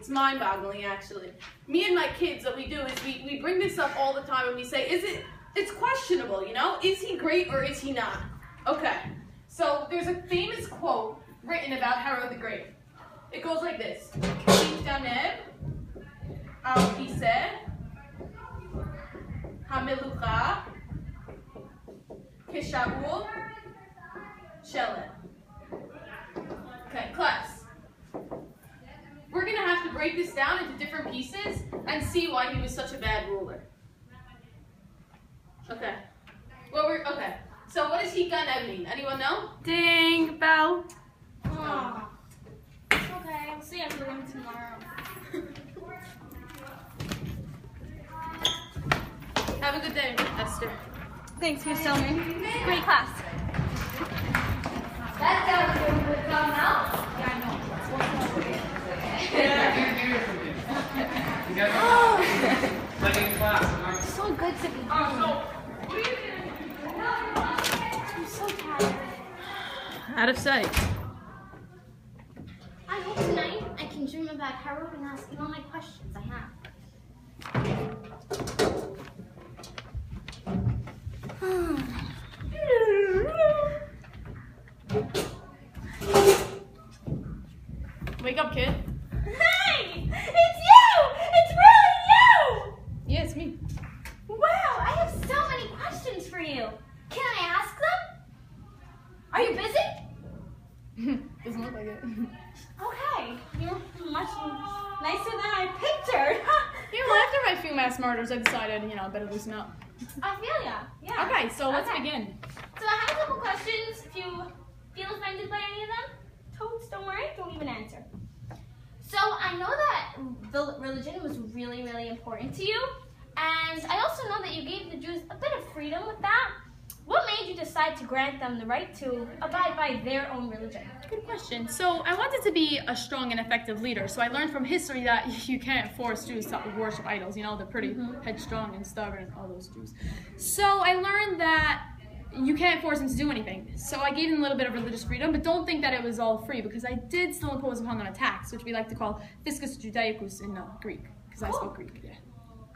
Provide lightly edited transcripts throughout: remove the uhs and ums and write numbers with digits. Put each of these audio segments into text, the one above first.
It's mind-boggling, actually. Me and my kids, what we do is we bring this up all the time and we say, it's questionable, you know? Is he great or is he not? Okay, so there's a famous quote written about Herod the Great. It goes like this. Kittaneb al kiseh hamelucha kishaul shelem. Okay, class. We're going to have to break this down into different pieces and see why he was such a bad ruler. Okay. Okay. So what does Kittaneb mean? Anyone know? Ding, bell. Oh. Okay, I'll see everyone tomorrow. Have a good day, Esther. Thanks for showing. Great class. That's how we're coming out. Yeah, I know. You guys like in class. So good to be home. I'm so tired. Out of sight. I hope tonight I can dream about Harold and asking all my questions I have. Wake up, kid. Hey! It's you! It's really you! Yeah, it's me. Wow, I have so many questions for you. Can I ask them? Are you busy? Doesn't look like it. Okay, you're much nicer than I pictured. You know, after my few mass murders, I decided, I better loosen up. I feel ya. Yeah. Okay, so let's Okay. begin. So I have a couple questions. If you feel offended by any of them, totes, don't worry, don't even answer. So I know that the religion was really, really important to you, and I also know that you gave the Jews a bit of freedom with that. What made you decide to grant them the right to abide by their own religion? Good question. So I wanted to be a strong and effective leader. So I learned from history that you can't force Jews to worship idols. They're pretty headstrong and stubborn, all those Jews. So I learned that you can't force them to do anything. So I gave them a little bit of religious freedom, but don't think that it was all free, because I did still impose upon them a tax, which we like to call fiscus judaicus in Greek, because I spoke Greek. Yeah.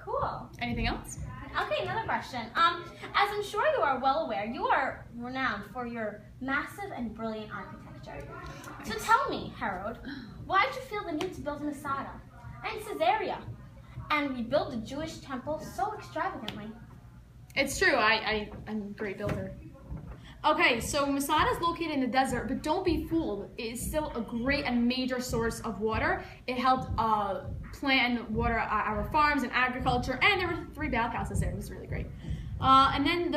Cool. Anything else? Okay, another question. As I'm sure you are well aware, you are renowned for your massive and brilliant architecture. So tell me, Harold, why did you feel the need to build Masada and Caesarea and rebuild the Jewish temple so extravagantly? It's true, I'm a great builder. Okay, so Masada is located in the desert, but don't be fooled. It is still a great and major source of water. It helped plant and water our farms and agriculture, and there were 3 bathhouses there. It was really great. And then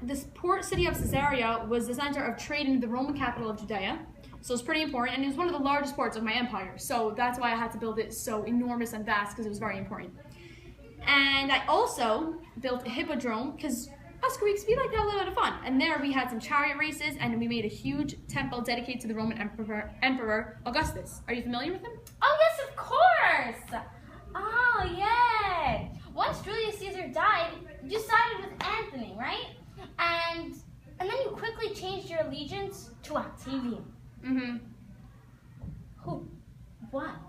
this port city of Caesarea was the center of trade in the Roman capital of Judea. So it's pretty important, and it was one of the largest ports of my empire. So that's why I had to build it so enormous and vast, because it was very important. And I also built a hippodrome, because us Greeks, we like to have a little bit of fun. And there we had some chariot races, and we made a huge temple dedicated to the Roman Emperor Augustus. Are you familiar with him? Oh, yes, of course! Oh, yay! Once Julius Caesar died, you sided with Anthony, right? And then you quickly changed your allegiance to Octavian. Mm-hmm. Who won?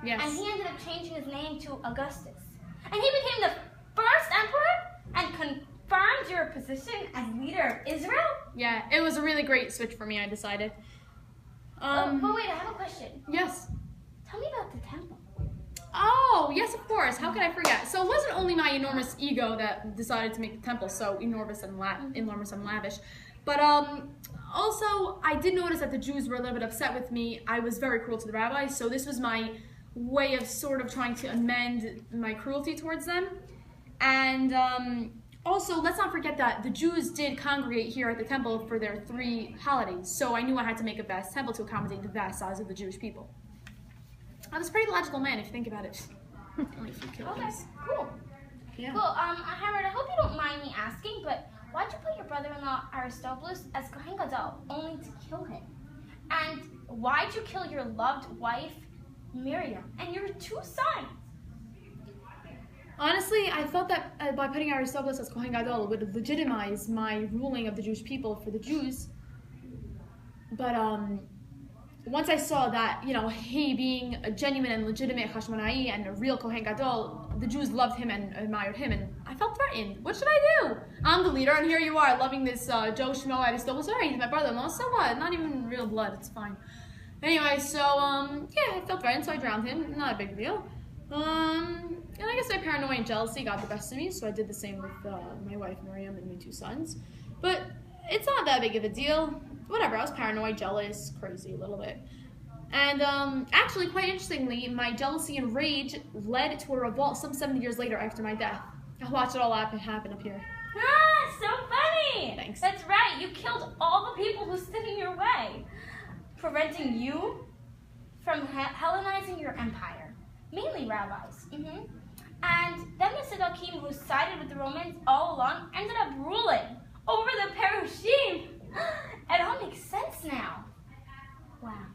Yes. And he ended up changing his name to Augustus. And he became the first emperor and confirmed your position as leader of Israel? Yeah, it was a really great switch for me, I decided. But wait, I have a question. Yes. Tell me about the temple. Oh, yes, of course. How could I forget? So it wasn't only my enormous ego that decided to make the temple so enormous and lavish, but also I did notice that the Jews were a little bit upset with me. I was very cruel to the rabbis, so this was my way of sort of trying to amend my cruelty towards them. And also, let's not forget that the Jews did congregate here at the temple for their 3 holidays, so I knew I had to make a vast temple to accommodate the vast size of the Jewish people. I was a pretty logical man, if you think about it. Only a few Okay, kilograms. cool. Yeah. Cool. Howard, I hope you don't mind me asking, but why'd you put your brother-in-law Aristobulus as Kohen Gadol only to kill him? And why'd you kill your loved wife, Miriam, and your 2 sons? Honestly, I thought that by putting Aristobulus as Kohen Gadol would legitimize my ruling of the Jewish people for the Jews. But once I saw that, he being a genuine and legitimate Hashmonai and a real Kohen Gadol, the Jews loved him and admired him, and I felt threatened. What should I do? I'm the leader, and here you are, loving this Joe Schmo Aristobul. Sorry, he's my brother-in-law, so what? Not even real blood, it's fine. Anyway, so, yeah, I felt threatened, so I drowned him. Not a big deal. And I guess my paranoia and jealousy got the best of me, so I did the same with my wife, Miriam, and my 2 sons. But it's not that big of a deal. Whatever, I was paranoid, jealous, crazy a little bit. And actually, quite interestingly, my jealousy and rage led to a revolt some 70 years later after my death. I'll watch it all happen up here. Ah, so funny! Thanks. That's right, you killed all the people who stood in your way, preventing you from Hellenizing your empire, mainly rabbis. And then the Siddiqim, who sided with the Romans all along, ended up ruling over the Perushim. It all makes sense now. Wow.